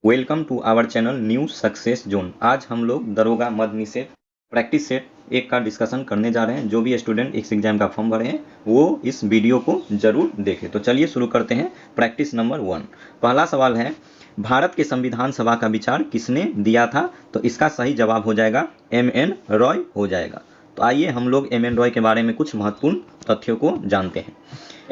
Welcome to our channel new success zone. आज हम लोग दरोगा मद निषेध प्रैक्टिस सेट 1 का डिस्कशन करने जा रहे हैं। जो भी स्टूडेंट इस एग्जाम का फॉर्म भरे हैं वो इस वीडियो को जरूर देखें। तो चलिए शुरू करते हैं। Practice number 1। पहला सवाल है, भारत के संविधान सभा का विचार किसने दिया था? तो इसका सही जवाब हो जाएगा M.N. रॉय हो जाएगा। तो आइए हम लोग M.N. रॉय के बारे में कुछ महत्वपूर्ण तथ्यों को जानते हैं।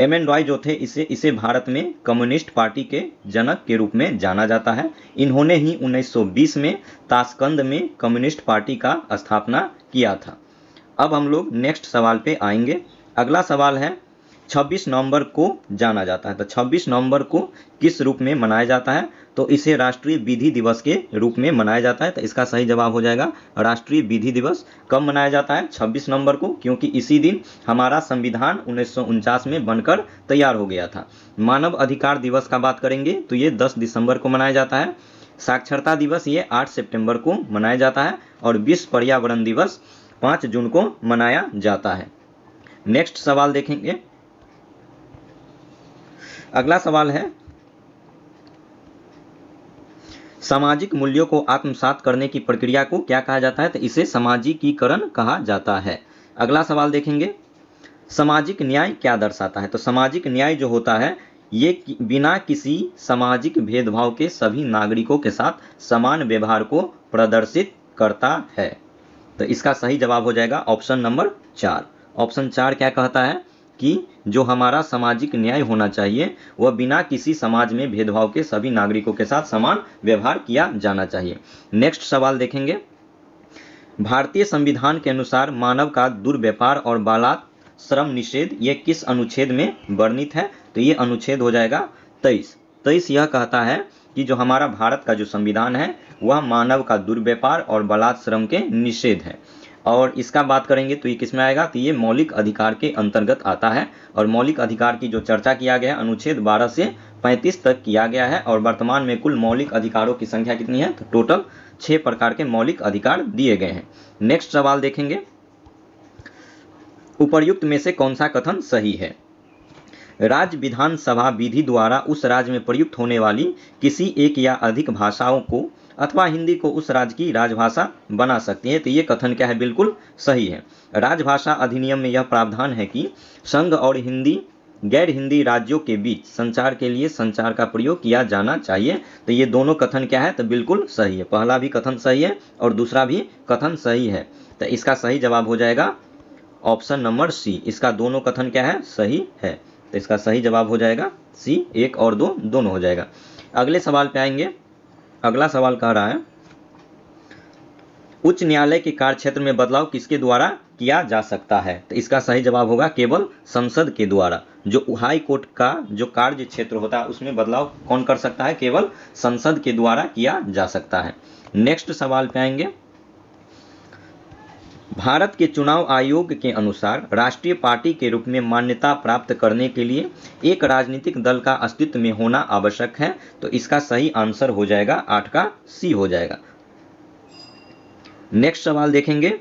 M.N. रॉय जो थे इसे भारत में कम्युनिस्ट पार्टी के जनक के रूप में जाना जाता है। इन्होंने ही 1920 में ताशकंद में कम्युनिस्ट पार्टी का स्थापना किया था। अब हम लोग नेक्स्ट सवाल पे आएंगे। अगला सवाल है, 26 नवंबर को जाना जाता है। तो 26 नवंबर को किस रूप में मनाया जाता है? तो इसे राष्ट्रीय विधि दिवस के रूप में मनाया जाता है। तो इसका सही जवाब हो जाएगा राष्ट्रीय विधि दिवस। कब मनाया जाता है? 26 नवंबर को, क्योंकि इसी दिन हमारा संविधान 1949 में बनकर तैयार हो गया था। मानव अधिकार दिवस का बात करेंगे तो ये 10 दिसंबर को मनाया जाता है। साक्षरता दिवस ये 8 सितंबर को मनाया जाता है और विश्व पर्यावरण दिवस 5 जून को मनाया जाता है। नेक्स्ट सवाल देखेंगे। अगला सवाल है, सामाजिक मूल्यों को आत्मसात करने की प्रक्रिया को क्या कहा जाता है? तो इसे सामाजिकीकरण कहा जाता है। अगला सवाल देखेंगे, सामाजिक न्याय क्या दर्शाता है? तो सामाजिक न्याय जो होता है ये बिना किसी सामाजिक भेदभाव के सभी नागरिकों के साथ समान व्यवहार को प्रदर्शित करता है। तो इसका सही जवाब हो जाएगा ऑप्शन नंबर 4। ऑप्शन 4 क्या कहता है कि जो हमारा सामाजिक न्याय होना चाहिए वह बिना किसी समाज में भेदभाव के सभी नागरिकों के साथ समान व्यवहार किया जाना चाहिए। नेक्स्ट सवाल देखेंगे, भारतीय संविधान के अनुसार मानव का दुर्व्यापार और बालात श्रम निषेध ये किस अनुच्छेद में वर्णित है? तो ये अनुच्छेद हो जाएगा 23। यह कहता है कि जो हमारा भारत का जो संविधान है वह मानव का दुर्व्यापार और बालात श्रम के निषेध है। और इसका बात करेंगे तो ये किस में आएगा? तो ये मौलिक अधिकार के अंतर्गत आता है। और मौलिक अधिकार की जो चर्चा किया गया है अनुच्छेद 12 से 35 तक किया गया है। और वर्तमान में कुल मौलिक अधिकारों की संख्या कितनी है? तो टोटल 6 प्रकार के मौलिक अधिकार दिए गए हैं। नेक्स्ट सवाल देखेंगे, उपर्युक्त में से कौन सा कथन सही है? राज्य विधानसभा विधि द्वारा उस राज्य में प्रयुक्त होने वाली किसी एक या अधिक भाषाओं को अथवा हिंदी को उस राज्य की राजभाषा बना सकती है। तो ये कथन क्या है? बिल्कुल सही है। राजभाषा अधिनियम में यह प्रावधान है कि संघ और हिंदी गैर हिंदी राज्यों के बीच संचार के लिए संचार का प्रयोग किया जाना चाहिए। तो ये दोनों कथन क्या है? तो बिल्कुल सही है। पहला भी कथन सही है और दूसरा भी कथन सही है। तो इसका सही जवाब हो जाएगा ऑप्शन नंबर सी। इसका दोनों कथन क्या है? सही है। तो इसका सही जवाब हो जाएगा सी। 1 और 2 दोनों हो जाएगा। अगले सवाल पे आएंगे। अगला सवाल कह रहा है, उच्च न्यायालय के कार्य क्षेत्र में बदलाव किसके द्वारा किया जा सकता है? तो इसका सही जवाब होगा केवल संसद के द्वारा। जो हाई कोर्ट का जो कार्य क्षेत्र होता है उसमें बदलाव कौन कर सकता है? केवल संसद के द्वारा किया जा सकता है। नेक्स्ट सवाल पे आएंगे, भारत के चुनाव आयोग के अनुसार राष्ट्रीय पार्टी के रूप में मान्यता प्राप्त करने के लिए एक राजनीतिक दल का अस्तित्व में होना आवश्यक है। तो इसका सही आंसर हो जाएगा 8 का सी हो जाएगा। नेक्स्ट सवाल देखेंगे,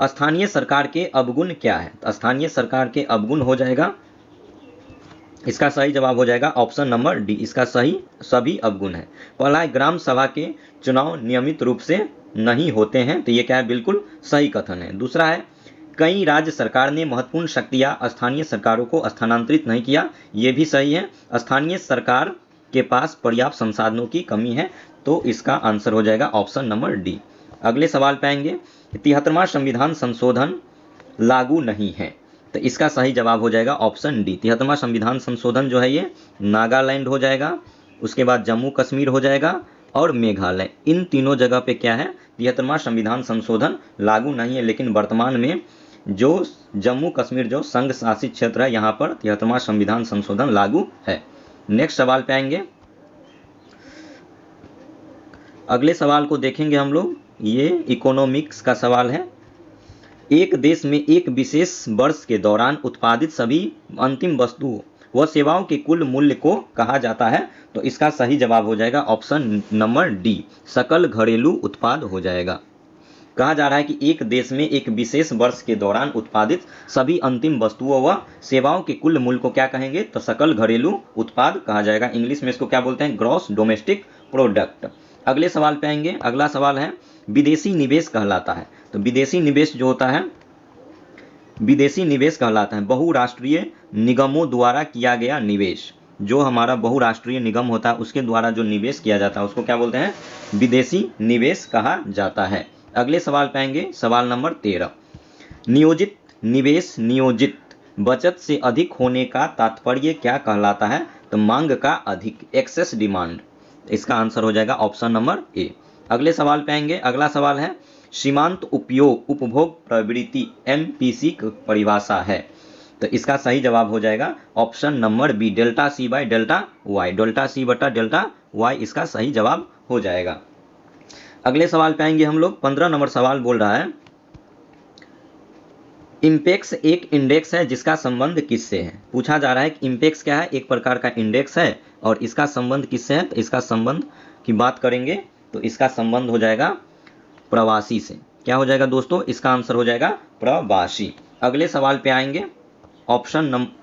स्थानीय सरकार के अवगुण क्या है? तो स्थानीय सरकार के अवगुण हो जाएगा, इसका सही जवाब हो जाएगा ऑप्शन नंबर डी। इसका सही सभी अवगुण है। पहला है, ग्राम सभा के चुनाव नियमित रूप से नहीं होते हैं। तो ये क्या है? बिल्कुल सही कथन है। दूसरा है, कई राज्य सरकार ने महत्वपूर्ण शक्तियां स्थानीय सरकारों को स्थानांतरित नहीं किया। ये भी सही है। स्थानीय सरकार के पास पर्याप्त संसाधनों की कमी है। तो इसका आंसर हो जाएगा ऑप्शन नंबर डी। अगले सवाल पे आएंगे, 73वां संविधान संशोधन लागू नहीं है। तो इसका सही जवाब हो जाएगा ऑप्शन डी। 73वां संविधान संशोधन जो है ये नागालैंड हो जाएगा, उसके बाद जम्मू कश्मीर हो जाएगा और मेघालय। इन तीनों जगह पे क्या है? 73वां संविधान संशोधन लागू नहीं है। लेकिन वर्तमान में जो जम्मू कश्मीर जो संघ शासित क्षेत्र है यहाँ पर 73वां संविधान संशोधन लागू है। नेक्स्ट सवाल पे आएंगे। अगले सवाल को देखेंगे हम लोग। ये इकोनॉमिक्स का सवाल है। एक देश में एक विशेष वर्ष के दौरान उत्पादित सभी अंतिम वस्तुओं व सेवाओं के कुल मूल्य को कहा जाता है। तो इसका सही जवाब हो जाएगा ऑप्शन नंबर डी, सकल घरेलू उत्पाद हो जाएगा। कहा जा रहा है कि एक देश में एक विशेष वर्ष के दौरान उत्पादित सभी अंतिम वस्तुओं व सेवाओं के कुल मूल्य को क्या कहेंगे? तो सकल घरेलू उत्पाद कहा जाएगा। इंग्लिश में इसको क्या बोलते हैं? Gross domestic product. अगले सवाल पे आएंगे। अगला सवाल है विदेशी निवेश कहलाता है। तो विदेशी निवेश जो होता है, विदेशी निवेश कहलाता है बहुराष्ट्रीय निगमों द्वारा किया गया निवेश। जो हमारा बहुराष्ट्रीय निगम होता है उसके द्वारा जो निवेश किया जाता है उसको क्या बोलते हैं, विदेशी निवेश कहा जाता है। अगले सवाल पे आएंगे। सवाल नंबर 13, नियोजित निवेश नियोजित बचत से अधिक होने का तात्पर्य क्या कहलाता है। तो मांग का अधिक, एक्सेस डिमांड। इसका आंसर हो जाएगा ऑप्शन नंबर ए। अगले सवाल पे आएंगे। अगला सवाल है सीमांत उपयोग उपभोग प्रवृत्ति एमपीसी की परिभाषा है। तो इसका सही जवाब हो जाएगा option number B, delta c by delta y, delta c बटा डेल्टा वाई इसका सही जवाब हो जाएगा। अगले सवाल पे आएंगे हम लोग। 15 नंबर सवाल बोल रहा है इंपेक्स एक इंडेक्स है जिसका संबंध किससे है। पूछा जा रहा है कि इंपेक्स क्या है, एक प्रकार का इंडेक्स है और इसका संबंध किससे है। तो इसका संबंध की बात करेंगे तो इसका संबंध हो जाएगा प्रवासी से। क्या हो जाएगा दोस्तों, इसका आंसर हो जाएगा प्रवासी। अगले सवाल पे आएंगे।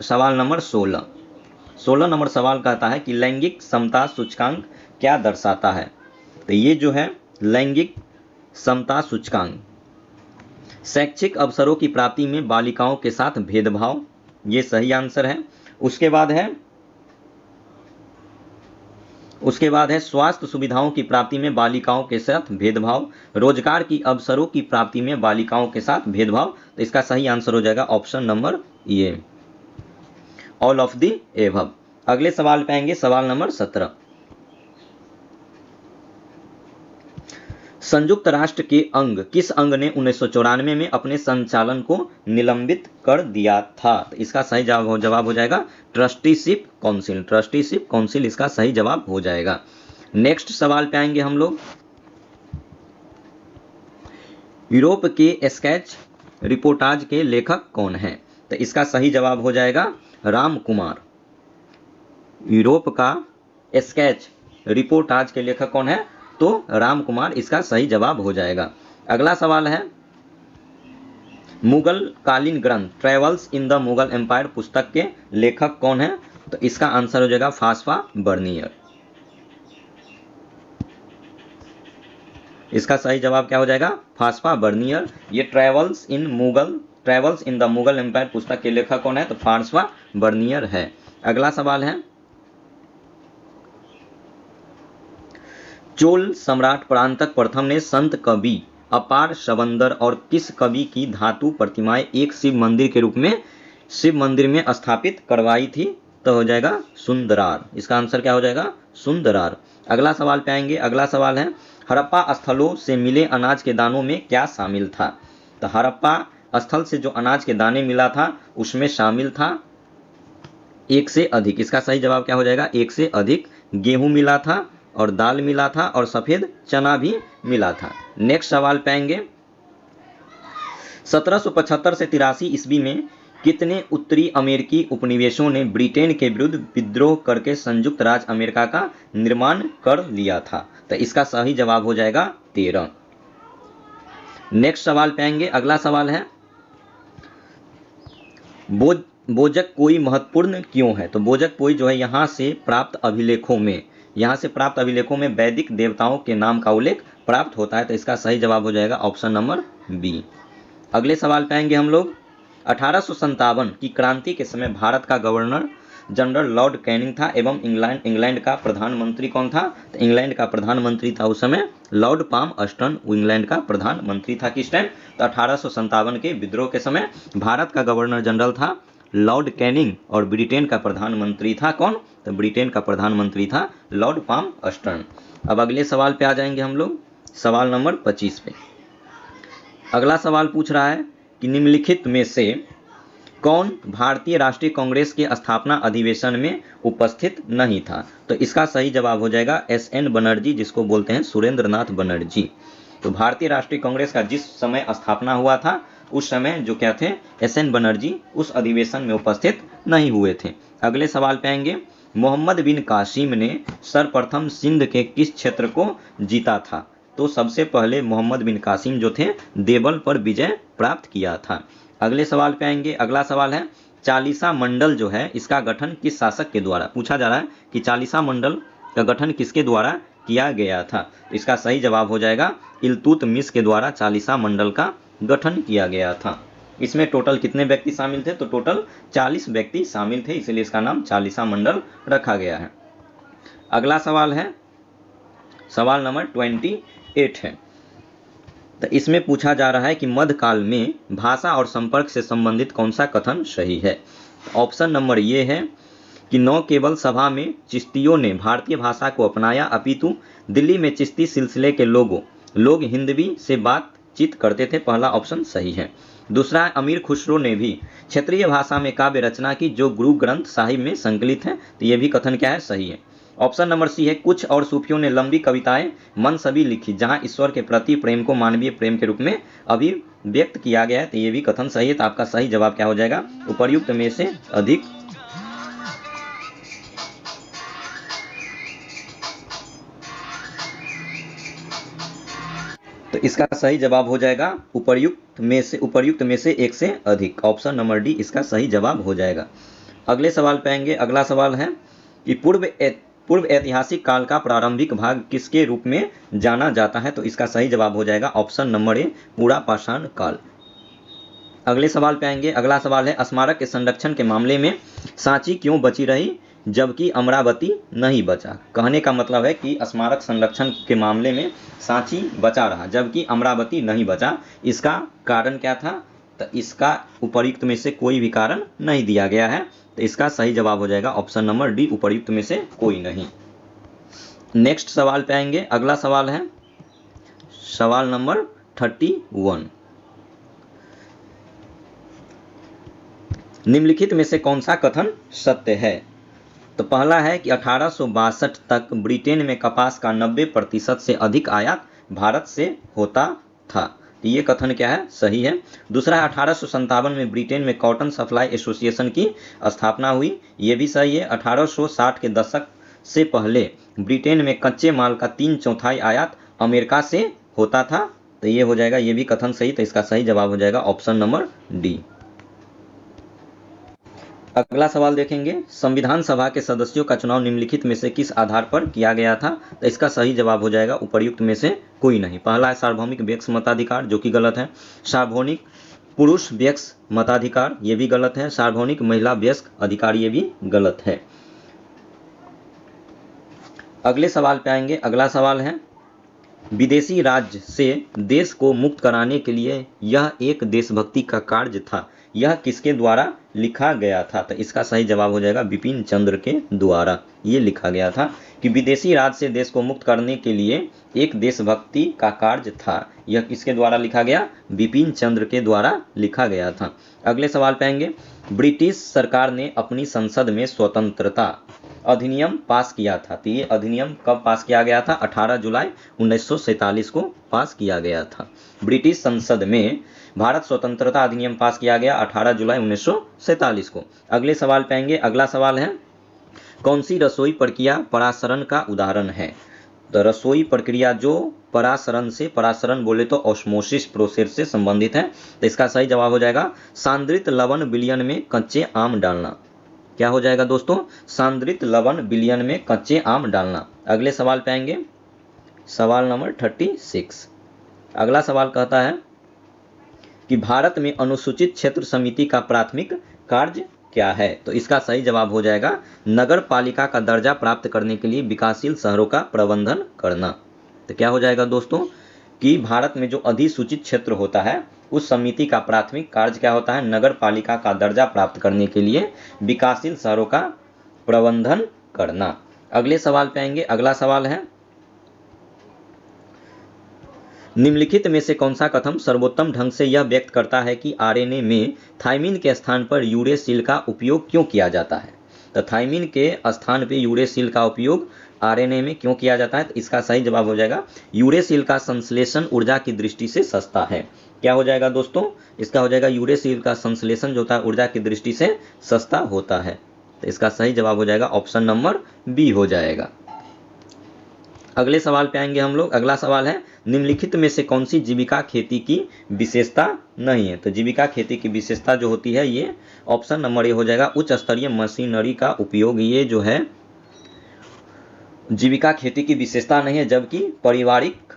सवाल नंबर 16 नंबर सवाल कहता है कि लैंगिक समता सूचकांक क्या दर्शाता है। तो ये जो है लैंगिक समता सूचकांक शैक्षिक अवसरों की प्राप्ति में बालिकाओं के साथ भेदभाव, ये सही आंसर है। उसके बाद है स्वास्थ्य सुविधाओं की प्राप्ति में बालिकाओं के साथ भेदभाव, रोजगार की अवसरों की प्राप्ति में बालिकाओं के साथ भेदभाव। तो इसका सही आंसर हो जाएगा option number A, all of the above. अगले सवाल पे आएंगे। सवाल नंबर 17, संयुक्त राष्ट्र के अंग किस अंग ने 1994 में अपने संचालन को निलंबित कर दिया था। तो इसका सही जवाब हो जाएगा ट्रस्टीशिप काउंसिल, ट्रस्टीशिप काउंसिल इसका सही जवाब हो जाएगा। नेक्स्ट सवाल पे आएंगे हम लोग। यूरोप के स्केच रिपोर्टाज के लेखक कौन है। तो इसका सही जवाब हो जाएगा राम कुमार। यूरोप का स्केच रिपोर्टाज के लेखक कौन है, तो राम कुमार इसका सही जवाब हो जाएगा। अगला सवाल है मुगल कालीन ग्रंथ travels in the Mughal empire पुस्तक के लेखक कौन है। तो इसका आंसर हो जाएगा फास्फा बर्नियर। इसका सही जवाब क्या हो जाएगा, फास्फा बर्नियर। ये travels in the Mughal empire पुस्तक के लेखक कौन है, तो फास्फा बर्नियर है। अगला सवाल है चोल सम्राट परांतक प्रथम ने संत कवि अपार शबंदर और किस कवि की धातु प्रतिमाएं एक शिव मंदिर के रूप में शिव मंदिर में स्थापित करवाई थी। तो हो जाएगा सुंदरार। इसका आंसर क्या हो जाएगा, सुंदरार। अगला सवाल पे आएंगे। अगला सवाल है हड़प्पा स्थलों से मिले अनाज के दानों में क्या शामिल था। तो हड़प्पा स्थल से जो अनाज के दाने मिला था उसमें शामिल था एक से अधिक। इसका सही जवाब क्या हो जाएगा, एक से अधिक गेहूं मिला था और दाल मिला था और सफेद चना भी मिला था। नेक्स्ट सवाल पे आएंगे। 1775 से 83 ईस्वी में कितने उत्तरी अमेरिकी उपनिवेशों ने ब्रिटेन के विरुद्ध विद्रोह करके संयुक्त राज्य अमेरिका का निर्माण कर लिया था। तो इसका सही जवाब हो जाएगा 13। नेक्स्ट सवाल पे आएंगे। अगला सवाल है बोजक कोई महत्वपूर्ण क्यों है। तो बोजक कोई जो है यहाँ से प्राप्त अभिलेखों में वैदिक देवताओं के नाम का उल्लेख प्राप्त होता है। तो इसका सही जवाब हो जाएगा ऑप्शन नंबर बी। अगले सवाल पे आएंगे हम लोग। 1857 की क्रांति के समय भारत का गवर्नर जनरल लॉर्ड कैनिंग था एवं इंग्लैंड का प्रधानमंत्री कौन था। तो इंग्लैंड का प्रधानमंत्री था उस समय लॉर्ड पाल्मर्स्टन, इंग्लैंड का प्रधानमंत्री था किस टाइम, तो 1857 के विद्रोह के समय भारत का गवर्नर जनरल था लॉर्ड कैनिंग और ब्रिटेन का प्रधानमंत्री था कौन, तो ब्रिटेन का प्रधानमंत्री था लॉर्ड पाल्मर्स्टन। अब अगले सवाल पे आ जाएंगे हम लोग। सवाल नंबर 25 पे अगला सवाल पूछ रहा है कि निम्नलिखित में से कौन भारतीय राष्ट्रीय कांग्रेस के स्थापना अधिवेशन में उपस्थित नहीं था। तो इसका सही जवाब हो जाएगा SN बनर्जी, जिसको बोलते हैं सुरेंद्र नाथ बनर्जी। तो भारतीय राष्ट्रीय कांग्रेस का जिस समय स्थापना हुआ था उस समय जो क्या थे, SN बनर्जी उस अधिवेशन में उपस्थित नहीं हुए थे। अगले सवाल पे आएंगे। मोहम्मद बिन कासिम ने सर्वप्रथम सिंध के किस क्षेत्र को जीता था। तो सबसे पहले मोहम्मद बिन कासिम जो थे देवल पर विजय प्राप्त किया था। अगले सवाल पे आएंगे। अगला सवाल है चालीसा मंडल जो है इसका गठन किस शासक के द्वारा। पूछा जा रहा है कि चालीसा मंडल का गठन किसके द्वारा किया गया था? इसका सही जवाब हो जाएगा इल्तुतमिश के द्वारा चालीसा मंडल का गठन किया गया था। इसमें टोटल कितने व्यक्ति शामिल थे? तो टोटल 40 व्यक्ति शामिल थे, इसलिए इसका नाम चालीसा मंडल रखा गया है। अगला सवाल है सवाल नंबर 28 है। तो इसमें पूछा जा रहा है कि मध्यकाल में भाषा और संपर्क से संबंधित कौन सा कथन सही है? ऑप्शन नंबर ये है कि न केवल सभा में चिश्तियों ने भारतीय भाषा को अपनाया, अपितु दिल्ली में चिश्ती सिलसिले के लोग हिंदवी से बातचीत करते थे। पहला ऑप्शन सही है। दूसरा है अमीर खुसरो ने भी क्षेत्रीय भाषा में काव्य रचना की जो गुरु ग्रंथ साहिब में संकलित है। तो ये भी कथन क्या है? सही है। ऑप्शन नंबर सी है कुछ और सूफियों ने लंबी कविताएं मनसबी लिखी जहां ईश्वर के प्रति प्रेम को मानवीय प्रेम के रूप में अभिव्यक्त किया गया है। तो ये भी कथन सही है। तो आपका सही जवाब क्या हो जाएगा? उपर्युक्त में से अधिक। तो इसका सही जवाब हो जाएगा उपर्युक्त में से एक से अधिक। ऑप्शन नंबर डी इसका सही जवाब हो जाएगा। अगले सवाल पे आएंगे। अगला सवाल है कि पूर्व ऐतिहासिक काल का प्रारंभिक भाग किसके रूप में जाना जाता है? तो इसका सही जवाब हो जाएगा ऑप्शन नंबर ए पूरा पाषाण काल। अगले सवाल पे आएंगे। अगला सवाल है स्मारक के संरक्षण के मामले में सांची क्यों बची रही जबकि अमरावती नहीं बचा? कहने का मतलब है कि स्मारक संरक्षण के मामले में सांची बचा रहा जबकि अमरावती नहीं बचा। इसका कारण क्या था? तो इसका उपर्युक्त में से कोई भी कारण नहीं दिया गया है। तो इसका सही जवाब हो जाएगा ऑप्शन नंबर डी उपर्युक्त में से कोई नहीं। नेक्स्ट सवाल पे आएंगे। अगला सवाल है सवाल नंबर 31। निम्नलिखित में से कौन सा कथन सत्य है? तो पहला है कि 1862 तक ब्रिटेन में कपास का 90% से अधिक आयात भारत से होता था। तो ये कथन क्या है? सही है। दूसरा है 1857 में ब्रिटेन में कॉटन सप्लाई एसोसिएशन की स्थापना हुई। ये भी सही है। 1860 के दशक से पहले ब्रिटेन में कच्चे माल का 3/4 आयात अमेरिका से होता था। तो ये हो जाएगा, ये भी कथन सही। तो इसका सही जवाब हो जाएगा ऑप्शन नंबर डी। अगला सवाल देखेंगे। संविधान सभा के सदस्यों का चुनाव निम्नलिखित में से किस आधार पर किया गया था? तो इसका सही जवाब हो जाएगा उपर्युक्त में से कोई नहीं। पहला है सार्वभौमिक व्यक्ति मताधिकार, जो कि गलत है। सार्वभौमिक पुरुष व्यक्ति मताधिकार, ये भी गलत है। सार्वभौमिक महिला व्यस्क अधिकार, ये भी गलत है। अगले सवाल पे आएंगे। अगला सवाल है विदेशी राज्य से देश को मुक्त कराने के लिए यह एक देशभक्ति का कार्य था, यह किसके द्वारा लिखा गया था? तो इसका सही जवाब हो जाएगा बिपिन चंद्र के द्वारा ये लिखा गया था कि विदेशी राज से देश को मुक्त करने के लिए एक देशभक्ति का कार्य था। यह किसके द्वारा लिखा गया? बिपिन चंद्र के द्वारा लिखा गया था। अगले सवाल पे आएंगे। ब्रिटिश सरकार ने अपनी संसद में स्वतंत्रता अधिनियम पास किया था। तो ये अधिनियम कब पास किया गया था? 18 जुलाई 1947 को पास किया गया था। ब्रिटिश संसद में भारत स्वतंत्रता अधिनियम पास किया गया 18 जुलाई 1947 को। अगले सवाल पे आएंगे। अगला सवाल है कौन सी रसोई प्रक्रिया परासरण का उदाहरण है? तो रसोई प्रक्रिया जो परासरण बोले तो ऑस्मोसिस प्रोसेस से संबंधित है। तो इसका सही जवाब हो जाएगा सांद्रित लवण विलयन में कच्चे आम डालना। क्या हो जाएगा दोस्तों? सांद्रित लवण विलयन में कच्चे आम डालना। अगले सवाल पे आएंगे। सवाल नंबर 36। अगला सवाल कहता है कि भारत में अनुसूचित क्षेत्र समिति का प्राथमिक कार्य क्या है? तो इसका सही जवाब हो जाएगा नगर पालिका का दर्जा प्राप्त करने के लिए विकासशील शहरों का प्रबंधन करना। तो क्या हो जाएगा दोस्तों कि भारत में जो अधिसूचित क्षेत्र होता है उस समिति का प्राथमिक कार्य क्या होता है? नगर पालिका का दर्जा प्राप्त करने के लिए विकासशील शहरों का प्रबंधन करना। अगले सवाल पे आएंगे। अगला सवाल है निम्नलिखित में से कौन सा कथन सर्वोत्तम ढंग से यह व्यक्त करता है कि आरएनए में थाइमिन के स्थान पर यूरेसिल का उपयोग क्यों किया जाता है? तो थाइमिन के स्थान पर यूरेसिल का उपयोग आरएनए में क्यों किया जाता है? तो इसका सही जवाब हो जाएगा यूरेसिल का संश्लेषण ऊर्जा की दृष्टि से सस्ता है। क्या हो जाएगा दोस्तों? इसका हो जाएगा यूरेसिल का संश्लेषण जो होता है ऊर्जा की दृष्टि से सस्ता होता है। तो इसका सही जवाब हो जाएगा ऑप्शन नंबर बी हो जाएगा। अगले सवाल पे आएंगे हम लोग। अगला सवाल है निम्नलिखित में से कौन सी जीविका खेती की विशेषता नहीं है? तो जीविका खेती की विशेषता जो होती है ये ऑप्शन नंबर ए हो जाएगा उच्च स्तरीय मशीनरी का उपयोग। ये जो है जीविका खेती की विशेषता नहीं है, जबकि पारिवारिक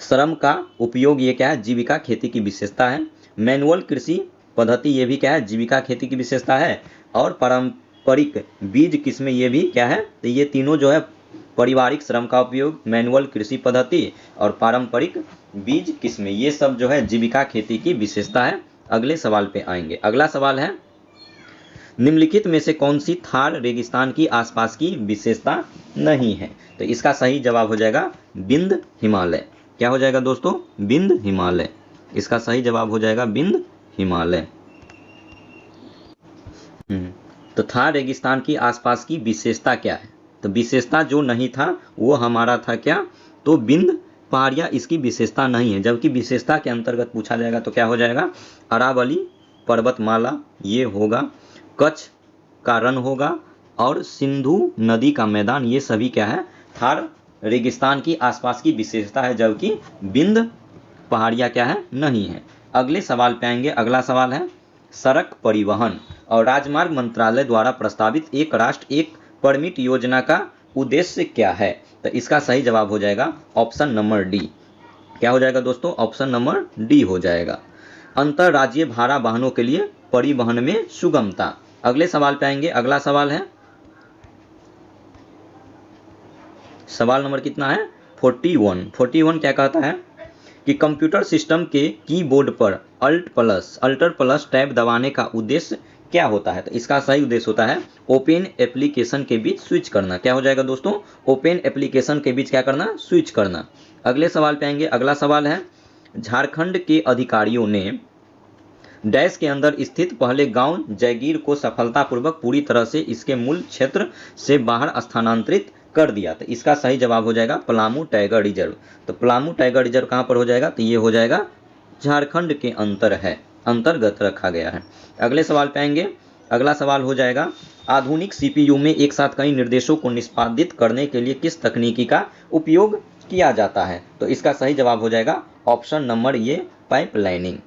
श्रम का उपयोग ये क्या है, जीविका खेती की विशेषता है। मैनुअल कृषि पद्धति ये भी क्या है, जीविका खेती की विशेषता है। और पारंपरिक बीज किस्में ये भी क्या है, तो ये तीनों जो है पारिवारिक श्रम का उपयोग, मैनुअल कृषि पद्धति और पारंपरिक बीज किस्में, ये सब जो है जीविका खेती की विशेषता है। अगले सवाल पे आएंगे। अगला सवाल है, निम्नलिखित में से कौन सी थार रेगिस्तान की आसपास की विशेषता नहीं है? तो इसका सही जवाब हो जाएगा विंध्य हिमालय। क्या हो जाएगा दोस्तों, विंध्य हिमालय। इसका सही जवाब हो जाएगा विंध्य हिमालय। तो थार रेगिस्तान की आसपास की विशेषता क्या है? तो विशेषता जो नहीं था वो हमारा था क्या, तो विंध्य पहाड़ियाँ इसकी विशेषता नहीं है। जबकि विशेषता के अंतर्गत पूछा जाएगा तो क्या हो जाएगा, अरावली पर्वतमाला ये होगा, कच्छ का रण होगा और सिंधु नदी का मैदान, ये सभी क्या है, थार रेगिस्तान की आसपास की विशेषता है। जबकि विंध्य पहाड़ियाँ क्या है, नहीं है। अगले सवाल पे आएंगे। अगला सवाल है, सड़क परिवहन और राजमार्ग मंत्रालय द्वारा प्रस्तावित एक राष्ट्र एक परमिट योजना का उद्देश्य क्या है? तो इसका सही जवाब हो जाएगा ऑप्शन नंबर डी। क्या हो जाएगा दोस्तों, ऑप्शन नंबर डी हो जाएगा, अंतरराज्यीय भाड़ा वाहनों के लिए परिवहन में सुगमता। अगले सवाल पे आएंगे। अगला सवाल है, सवाल नंबर कितना है, 41 क्या कहता है कि कंप्यूटर सिस्टम के कीबोर्ड पर अल्टर प्लस टैब दबाने का उद्देश्य क्या होता है? तो इसका सही उद्देश्य होता है ओपन एप्लीकेशन के बीच स्विच करना। क्या हो जाएगा दोस्तों, ओपन एप्लीकेशन के बीच क्या करना, स्विच करना। अगले सवाल पे आएंगे। अगला सवाल है, झारखंड के अधिकारियों ने डैश के अंदर स्थित पहले गांव जयगीर को सफलतापूर्वक पूरी तरह से इसके मूल क्षेत्र से बाहर स्थानांतरित कर दिया। तो इसका सही जवाब हो जाएगा पलामू टाइगर रिजर्व। तो पलामू टाइगर रिजर्व कहाँ पर हो जाएगा, तो ये हो जाएगा झारखंड के अंतर्गत रखा गया है। अगले सवाल पे आएंगे। अगला सवाल हो जाएगा, आधुनिक सीपीयू में एक साथ कई निर्देशों को निष्पादित करने के लिए किस तकनीकी का उपयोग किया जाता है? तो इसका सही जवाब हो जाएगा ऑप्शन नंबर ये पाइपलाइनिंग।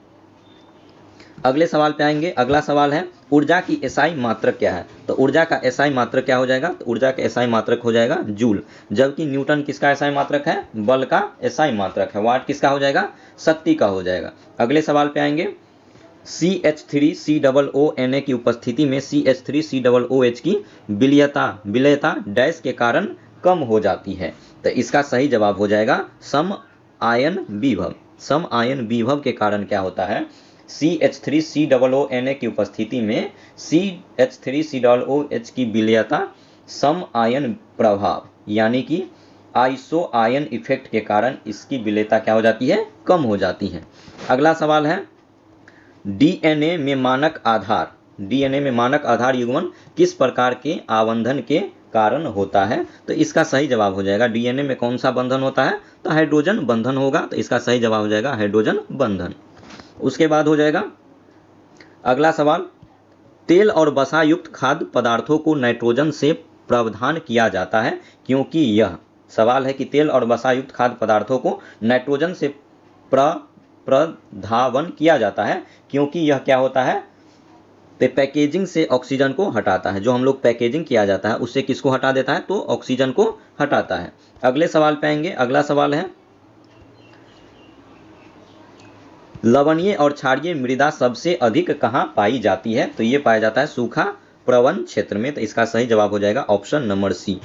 अगले सवाल पे आएंगे। अगला सवाल है, ऊर्जा की एसआई मात्रक क्या है? तो ऊर्जा का एसआई मात्रक क्या हो जाएगा, तो ऊर्जा का एसआई मात्रक हो जाएगा जूल। जबकि न्यूटन किसका एसआई मात्रक है, बल का एसआई मात्रक है। वाट किसका हो जाएगा, शक्ति का हो जाएगा। अगले सवाल पे आएंगे, CH3COONA की उपस्थिति में CH3COOH की विलयता डैश के कारण कम हो जाती है। तो इसका सही जवाब हो जाएगा सम आयन विभव के कारण क्या होता है, CH3COONA की उपस्थिति में CH3COOH की विलयता सम आयन प्रभाव यानी कि आइसो आयन इफेक्ट के कारण इसकी विलयता क्या हो जाती है, कम हो जाती है। अगला सवाल है, डीएनए में मानक आधार युग्मन किस प्रकार के आबंधन के कारण होता है? तो इसका सही जवाब हो जाएगा, डीएनए में कौन सा बंधन होता है, तो हाइड्रोजन बंधन होगा। तो इसका सही जवाब हो जाएगा हाइड्रोजन बंधन। उसके बाद हो जाएगा अगला सवाल, तेल और वसा युक्त खाद्य पदार्थों को नाइट्रोजन से प्रावधान किया जाता है क्योंकि यह, सवाल है कि तेल और वसा युक्त खाद्य पदार्थों को नाइट्रोजन से प्रधावन किया जाता है क्योंकि यह क्या होता है, तो पैकेजिंग से ऑक्सीजन को हटाता है। जो हम लोग पैकेजिंग किया जाता है उससे किसको हटा देता है, तो ऑक्सीजन को हटाता है। अगले सवाल पे आएंगे। अगला सवाल है, लवणीय और क्षारीय मृदा सबसे अधिक कहाँ पाई जाती है? तो ये पाया जाता है सूखा प्रवण क्षेत्र में। तो इसका सही जवाब हो जाएगा ऑप्शन नंबर सी।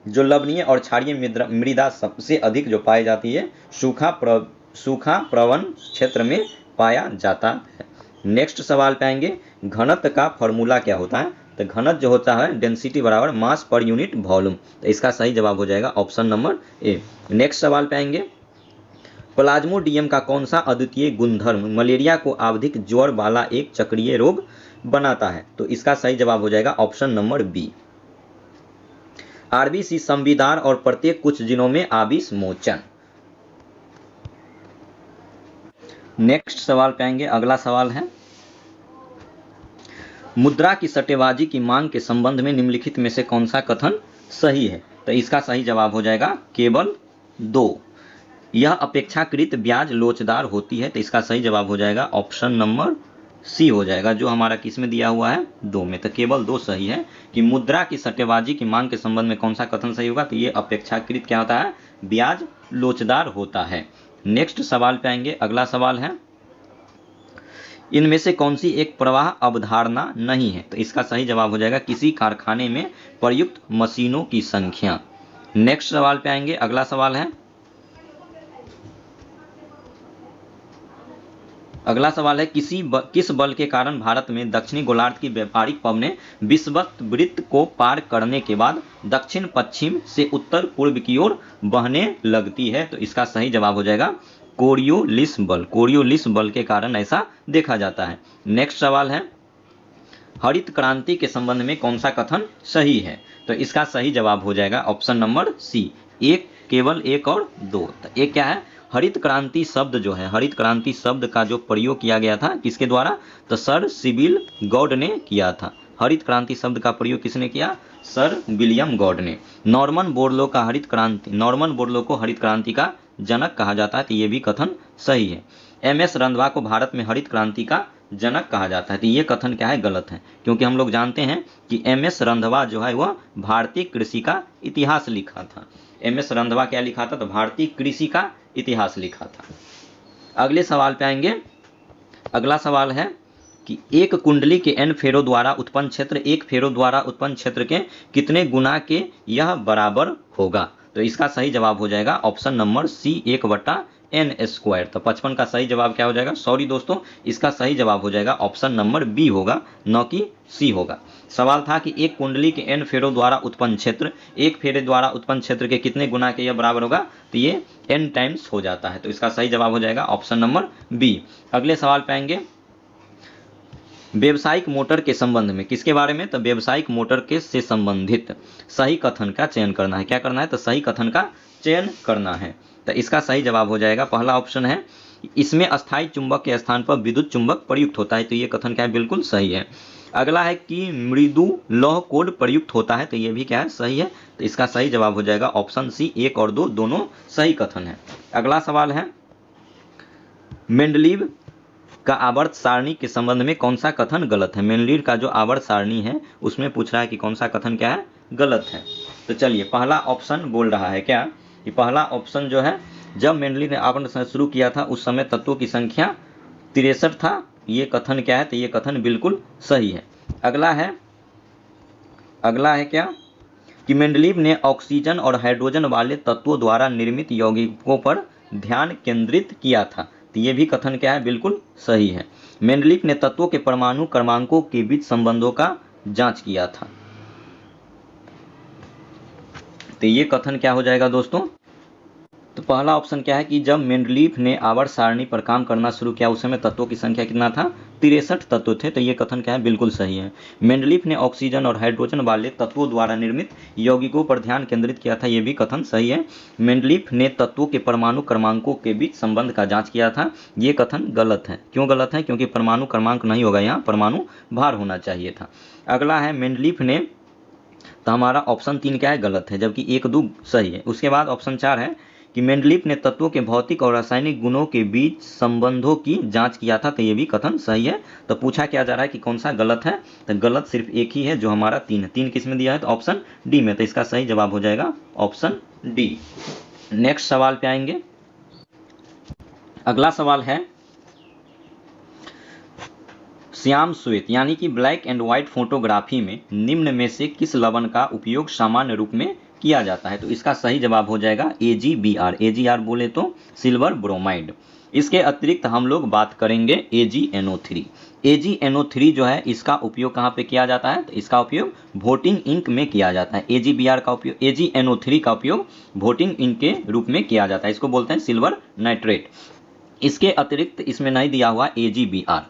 जो लवणीय और क्षारीय मृदा सबसे अधिक जो पाई जाती है सूखा प्रवण क्षेत्र में पाया जाता है। नेक्स्ट सवाल पे आएंगे, घनत्व का फॉर्मूला क्या होता है? तो घनत्व जो होता है डेंसिटी बराबर मास पर यूनिट वॉल्यूम। तो इसका सही जवाब हो जाएगा ऑप्शन नंबर ए। नेक्स्ट सवाल पे आएंगे, प्लाज्मोडियम का कौन सा अद्वितीय गुणधर्म मलेरिया को आवधिक ज्वर वाला एक चक्रीय रोग बनाता है? तो इसका सही जवाब हो जाएगा ऑप्शन नंबर बी, आरबीसी संविदार और प्रत्येक कुछ जिनों में आबिस मोचन। नेक्स्ट सवाल पे आएंगे। अगला सवाल है, मुद्रा की सट्टेबाजी की मांग के संबंध में निम्नलिखित में से कौन सा कथन सही है? तो इसका सही जवाब हो जाएगा केवल 2, यह अपेक्षाकृत ब्याज लोचदार होती है। तो इसका सही जवाब हो जाएगा ऑप्शन नंबर सी हो जाएगा, जो हमारा किस में दिया हुआ है, 2 में। तो केवल 2 सही है कि मुद्रा की सट्टेबाजी की मांग के संबंध में कौन सा कथन सही होगा, तो ये अपेक्षाकृत क्या होता है, ब्याज लोचदार होता है। नेक्स्ट सवाल पे आएंगे। अगला सवाल है, इनमें से कौन सी एक प्रवाह अवधारणा नहीं है, तो इसका सही जवाब हो जाएगा किसी कारखाने में प्रयुक्त मशीनों की संख्या। नेक्स्ट सवाल पे आएंगे। अगला सवाल है, अगला सवाल है किस बल के कारण भारत में दक्षिणी गोलार्ध की व्यापारिक पवनें विषुवत वृत्त को पार करने के बाद दक्षिण पश्चिम से उत्तर पूर्व की ओर बहने लगती है, तो इसका सही जवाब हो जाएगा कोरियोलिस बल। कोरियोलिस बल के कारण ऐसा देखा जाता है। नेक्स्ट सवाल है, हरित क्रांति के संबंध में कौन सा कथन सही है, तो इसका सही जवाब हो जाएगा ऑप्शन नंबर सी, एक, केवल 1 और 2। तो एक क्या है, हरित क्रांति शब्द जो है, हरित क्रांति शब्द का जो प्रयोग किया गया था किसके द्वारा, तो सर सिबिल गॉड ने किया था। हरित क्रांति शब्द का प्रयोग किसने किया, सर विलियम गॉड ने। नॉर्मन बोरलो का हरित क्रांति, नॉर्मन बोरलो को हरित क्रांति का जनक कहा जाता है, तो ये भी कथन सही है। एमएस रंधवा को भारत में हरित क्रांति का जनक कहा जाता है, तो ये कथन क्या है, गलत है, क्योंकि हम लोग जानते हैं कि एमएस रंधवा जो है वह भारतीय कृषि का इतिहास लिखा था। एमएस रंधवा क्या लिखा था, तो भारतीय कृषि का इतिहास लिखा था। अगले सवाल पे आएंगे। अगला सवाल है कि एक कुंडली के n फेरों द्वारा उत्पन्न क्षेत्र एक फेरों द्वारा उत्पन्न क्षेत्र के कितने गुना के यह बराबर होगा, तो इसका सही जवाब हो जाएगा ऑप्शन नंबर सी, 1/n²। तो 55 का सही जवाब क्या हो जाएगा, सॉरी दोस्तों, इसका सही जवाब हो जाएगा ऑप्शन नंबर बी होगा, न कि सी होगा। सवाल था कि एक कुंडली के n फेरों द्वारा उत्पन्न क्षेत्र एक फेरे द्वारा उत्पन्न क्षेत्र के कितने गुना के यह बराबर होगा, तो ये n टाइम्स हो जाता है, तो इसका सही जवाब हो जाएगा ऑप्शन नंबर बी। अगले सवाल पे आएंगे। व्यावसायिक मोटर के संबंध में किसके बारे में, तो व्यावसायिक मोटर के से संबंधित सही कथन का चयन करना है। क्या करना है, तो सही कथन का चयन करना है। तो इसका सही जवाब हो जाएगा पहला ऑप्शन है, इसमें अस्थायी चुंबक के स्थान पर विद्युत चुंबक प्रयुक्त होता है, तो ये कथन क्या है, बिल्कुल सही है। अगला है कि मृदु लौह कोड प्रयुक्त होता है, तो ये भी क्या है, सही है, तो इसका सही जवाब हो जाएगा ऑप्शन सी, 1 और 2 दोनों सही कथन है। अगला सवाल है, मेंडलीव का आवर्त सारणी के संबंध में कौन सा कथन गलत है। मेंडलीव का जो आवर्त सारणी है उसमें पूछ रहा है कि कौन सा कथन क्या है, गलत है। तो चलिए पहला ऑप्शन बोल रहा है क्या, कि पहला ऑप्शन जो है, जब मेंडलीव ने आवर्त शुरू किया था उस समय तत्वों की संख्या 63 था, ये कथन क्या है, तो ये कथन बिल्कुल सही है। अगला है क्या, कि मेंडलीव ने ऑक्सीजन और हाइड्रोजन वाले तत्वों द्वारा निर्मित यौगिकों पर ध्यान केंद्रित किया था, तो ये भी कथन क्या है, बिल्कुल सही है। मेंडलीव ने तत्वों के परमाणु क्रमांकों के बीच संबंधों का जांच किया था, तो ये कथन क्या हो जाएगा दोस्तों, तो पहला ऑप्शन क्या है कि जब मेंडलीव ने आवर्त सारणी पर काम करना शुरू किया उस समय तत्वों की संख्या कितना था, 63 तत्व थे, तो ये कथन क्या है, बिल्कुल सही है। मेंडलीव ने ऑक्सीजन और हाइड्रोजन वाले तत्वों द्वारा निर्मित यौगिकों पर ध्यान केंद्रित किया था, ये भी कथन सही है। मेंडलीव ने तत्वों के परमाणु क्रमांकों के बीच संबंध का जांच किया था, ये कथन गलत है। क्यों गलत है, क्योंकि परमाणु क्रमांक नहीं होगा, यहाँ परमाणु भार होना चाहिए था। अगला है मेंडलीव ने, तो हमारा ऑप्शन 3 क्या है, गलत है, जबकि 1, 2 सही है। उसके बाद ऑप्शन 4 है कि मेंडलीव ने तत्वों के भौतिक और रासायनिक गुणों के बीच संबंधों की जांच किया था, तो ये भी कथन सही है। तो पूछा क्या जा रहा है कि कौन सा गलत है, तो गलत सिर्फ एक ही है, जो हमारा 3 है। 3 किस में दिया है, तो ऑप्शन डी में, तो इसका सही जवाब हो जाएगा ऑप्शन डी। नेक्स्ट सवाल पे आएंगे। अगला सवाल है, श्याम श्वेत यानी कि ब्लैक एंड व्हाइट फोटोग्राफी में निम्न में से किस लवण का उपयोग सामान्य रूप में किया जाता है, तो इसका सही जवाब हो जाएगा AgBr। AgR बोले तो सिल्वर ब्रोमाइड। इसके अतिरिक्त हम लोग बात करेंगे AgNO3। AgNO3 जो है इसका उपयोग कहाँ पे किया जाता है, तो इसका उपयोग वोटिंग इंक में किया जाता है। AgBr का उपयोग, AgNO3 का उपयोग वोटिंग इंक के रूप में किया जाता है, इसको बोलते हैं सिल्वर नाइट्रेट। इसके अतिरिक्त इसमें नहीं दिया हुआ AgBr,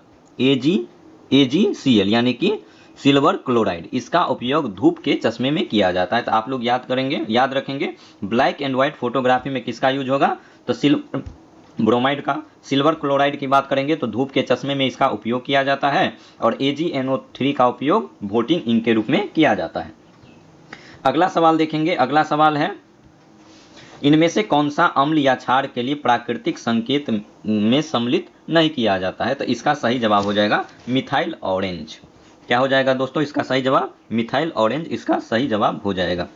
AgCl यानी कि सिल्वर क्लोराइड, इसका उपयोग धूप के चश्मे में किया जाता है। तो आप लोग याद रखेंगे ब्लैक एंड व्हाइट फोटोग्राफी में किसका यूज होगा, तो सिल्वर ब्रोमाइड का। सिल्वर क्लोराइड की बात करेंगे तो धूप के चश्मे में इसका उपयोग किया जाता है, और AgNO3 का उपयोग वोटिंग इंक के रूप में किया जाता है। अगला सवाल देखेंगे। अगला सवाल है, इनमें से कौन सा अम्ल या क्षार के लिए प्राकृतिक संकेत में सम्मिलित नहीं किया जाता है। तो इसका सही जवाब हो जाएगा मिथाइल ऑरेंज। क्या हो जाएगा दोस्तों इसका सही जवाब? मिथाइल ऑरेंज इसका सही जवाब हो जाएगा।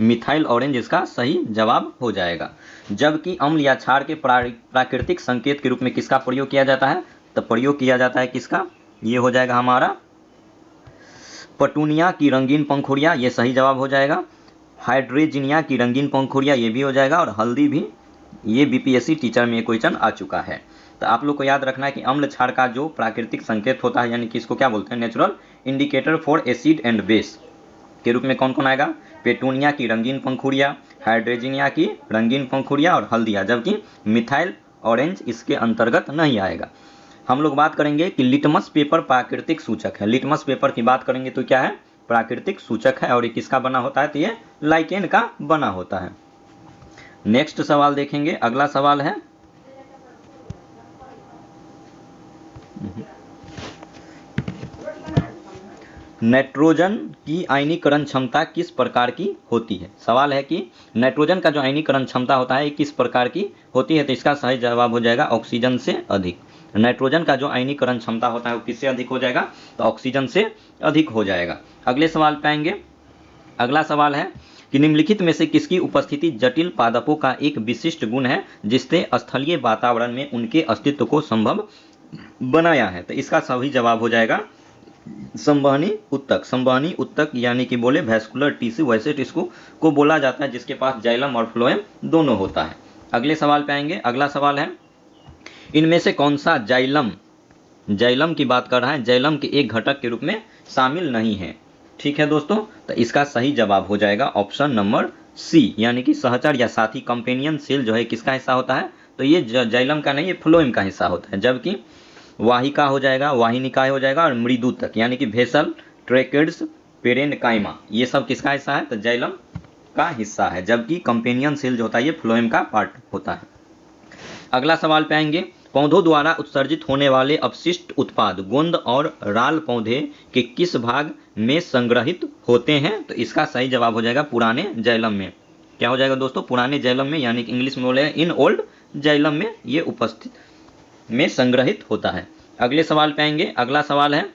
मिथाइल ऑरेंज इसका सही जवाब हो जाएगा। जबकि अम्ल या क्षार के प्राकृतिक संकेत के रूप में किसका प्रयोग किया जाता है? तो प्रयोग किया जाता है किसका? ये हो जाएगा हमारा पटूनिया की रंगीन पंखुड़ियाँ, ये सही जवाब हो जाएगा। हाइड्रेजिनिया की रंगीन पंखुड़ियाँ, ये भी हो जाएगा। और हल्दी भी, ये बीपीएससी टीचर में क्वेश्चन आ चुका है। तो आप लोग को याद रखना है कि अम्ल क्षार का जो प्राकृतिक संकेत होता है, यानी कि इसको क्या बोलते हैं? Natural indicator for acid and base के रूप में कौन कौन आएगा? पेटूनिया की रंगीन पंखुड़ियाँ, हाइड्रेजिनिया की रंगीन पंखुड़ियाँ और हल्दिया, जबकि मिथाइल ऑरेंज इसके अंतर्गत नहीं आएगा। हम लोग बात करेंगे कि लिटमस पेपर प्राकृतिक सूचक है। लिटमस पेपर की बात करेंगे तो क्या है? प्राकृतिक सूचक है। और ये किसका बना होता है? तो ये लाइकेन का बना होता है। नेक्स्ट सवाल देखेंगे। अगला सवाल है नाइट्रोजन की आयनीकरण क्षमता किस प्रकार की होती है? सवाल है कि नाइट्रोजन का जो आयनीकरण क्षमता होता है किस प्रकार की होती है? तो इसका सही जवाब हो जाएगा ऑक्सीजन से अधिक। नाइट्रोजन का जो आयनीकरण क्षमता होता है वो किससे अधिक हो जाएगा? तो ऑक्सीजन से अधिक हो जाएगा। अगले सवाल पे आएंगे। अगला सवाल है कि निम्नलिखित में से किसकी उपस्थिति जटिल पादपों का एक विशिष्ट गुण है जिससे स्थलीय वातावरण में उनके अस्तित्व को संभव बनाया है? तो इसका सही जवाब हो जाएगा संवहनी उत्तक। संवहनी उत्तक यानी कि बोले वैस्कुलर टिश्यू, वैसे टिश्यू को बोला जाता है जिसके पास जाइलम और फ्लोएम दोनों होता है। अगले सवाल पे आएंगे। अगला सवाल है इनमें से कौन सा जाइलम की बात कर रहा है, जाइलम के एक घटक के रूप में शामिल नहीं है? ठीक है दोस्तों, तो इसका सही जवाब हो जाएगा ऑप्शन नंबर सी, यानी कि सहचर या साथी कंपेनियन सेल जो है किसका हिस्सा होता है? तो ये जाइलम का नहीं, ये फ्लोएम का हिस्सा होता है। जबकि वाहिका हो जाएगा, वाहिनिकाय हो जाएगा और मृदुतक यानी कि भेसल, ट्रेकेड्स, पेरेनकाइमा, ये सब किसका हिस्सा है? तो जाइलम का हिस्सा है। जबकि कंपेनियन सेल जो होता है ये फ्लोएम का पार्ट होता है। अगला सवाल पे आएंगे। पौधों द्वारा उत्सर्जित होने वाले अपशिष्ट उत्पाद गोंद और राल पौधे के किस भाग में संग्रहित होते हैं? तो इसका सही जवाब हो जाएगा पुराने जाइलम में। क्या हो जाएगा दोस्तों? पुराने जाइलम में, यानी कि इंग्लिश में बोले इन ओल्ड जाइलम में ये उपस्थित में संग्रहित होता है। अगले सवाल पे आएंगे। अगला सवाल है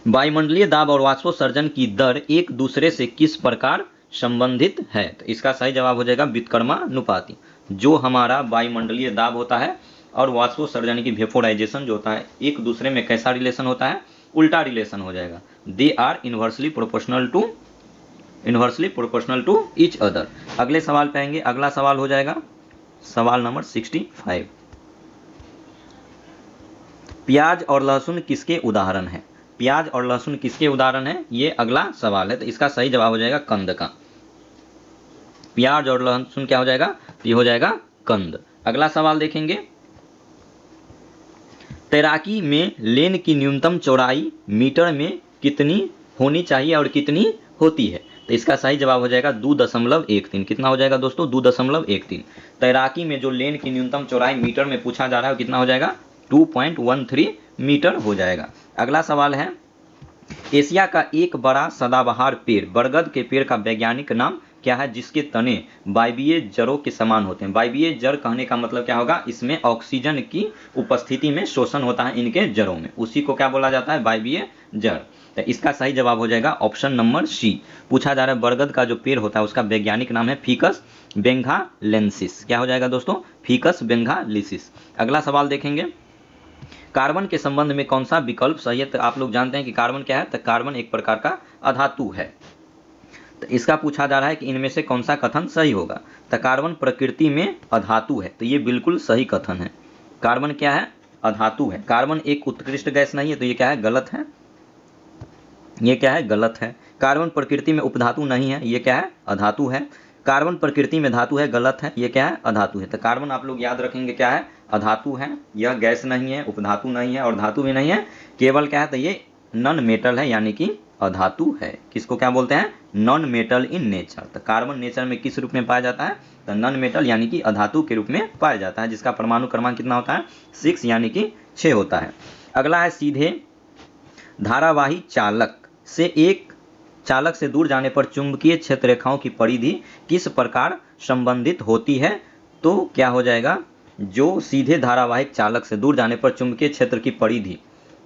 वायुमंडलीय दाब और वाष्पोत्सर्जन की दर एक दूसरे से किस प्रकार संबंधित है? तो इसका सही जवाब हो जाएगा व्युत्क्रमानुपाती। जो हमारा वायुमंडलीय दाब होता है और वाष्पोत्सर्जन की वेपोराइजेशन जो होता है एक दूसरे में कैसा रिलेशन होता है? उल्टा रिलेशन हो जाएगा। They are inversely proportional to each other. अगले सवाल पे आएंगे। अगला सवाल हो जाएगा सवाल नंबर 65। प्याज और लहसुन किसके उदाहरण है? प्याज और लहसुन किसके उदाहरण है? ये अगला सवाल है। तो इसका सही जवाब हो जाएगा कंद का। प्याज और लहसुन क्या हो जाएगा? ये हो जाएगा कंद। अगला सवाल देखेंगे। तैराकी में लेन की न्यूनतम चौड़ाई मीटर में कितनी होनी चाहिए और कितनी होती है? तो इसका सही जवाब हो जाएगा 2.13। कितना हो जाएगा दोस्तों? 2.13। तैराकी में जो लेन की न्यूनतम चौड़ाई मीटर में पूछा जा रहा है कितना हो जाएगा? 2.13 मीटर हो जाएगा। अगला सवाल है एशिया का एक बड़ा सदाबहार पेड़ बरगद के पेड़ का वैज्ञानिक नाम क्या है जिसके तने वायवीय जड़ों के समान होते हैं? वायवीय जड़ कहने का मतलब क्या होगा? इसमें ऑक्सीजन की उपस्थिति में शोषण होता है इनके जड़ों में, उसी को क्या बोला जाता है? वायवीय जड़। तो इसका सही जवाब हो जाएगा ऑप्शन नंबर सी। पूछा जा रहा है बरगद का जो पेड़ होता है उसका वैज्ञानिक नाम है फिकस बेंगालेंसिस। क्या हो जाएगा दोस्तों? Ficus benghalensis. अगला सवाल देखेंगे। कार्बन के संबंध में कौन सा विकल्प सही है? तो आप लोग जानते हैं कि कार्बन क्या है? तो कार्बन एक प्रकार का अधातु है। तो इसका पूछा जा रहा है कि इनमें से कौन सा कथन सही होगा? तो कार्बन प्रकृति में अधातु है, तो ये बिल्कुल सही कथन है। कार्बन क्या है? अधातु है। कार्बन एक उत्कृष्ट गैस नहीं है, तो ये क्या है? गलत है। ये क्या है? गलत है। कार्बन प्रकृति में उपधातु नहीं है, ये क्या है? अधातु है। कार्बन प्रकृति में धातु है, गलत है। ये क्या है? अधातु है। तो कार्बन आप लोग याद रखेंगे क्या है? अधातु है। यह गैस नहीं है, उपधातु नहीं है और धातु भी नहीं है, केवल क्या है? तो ये नॉन मेटल है, यानी कि अधातु है। किसको क्या बोलते हैं? Non metal in nature. तो कार्बन नेचर में किस रूप में पाया जाता है? तो नॉन मेटल यानी कि अधातु के रूप में पाया जाता है, जिसका परमाणु क्रमांक कितना होता है? 6 यानी कि 6 होता है। अगला है सीधे धारावाही चालक से दूर जाने पर चुंबकीय क्षेत्र रेखाओं की परिधि किस प्रकार संबंधित होती है? तो क्या हो जाएगा, जो सीधे धारावाहिक चालक से दूर जाने पर चुंबकीय क्षेत्र की परिधि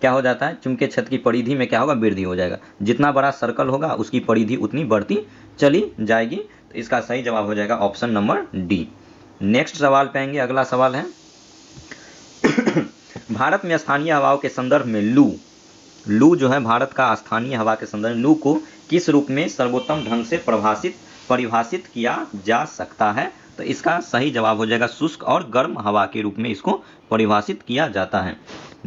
क्या हो जाता है, चुंबकीय क्षेत्र की परिधि में क्या होगा, वृद्धि हो जाएगा। जितना बड़ा सर्कल होगा उसकी परिधि उतनी बढ़ती चली जाएगी। तो इसका सही जवाब हो जाएगा ऑप्शन नंबर डी। नेक्स्ट सवाल पे आएंगे। अगला सवाल है भारत में स्थानीय हवाओं के संदर्भ में लू जो है भारत का स्थानीय हवा के संदर्भ में लू को किस रूप में सर्वोत्तम ढंग से परिभाषित किया जा सकता है। तो इसका सही जवाब हो जाएगा शुष्क और गर्म हवा के रूप में इसको परिभाषित किया जाता है।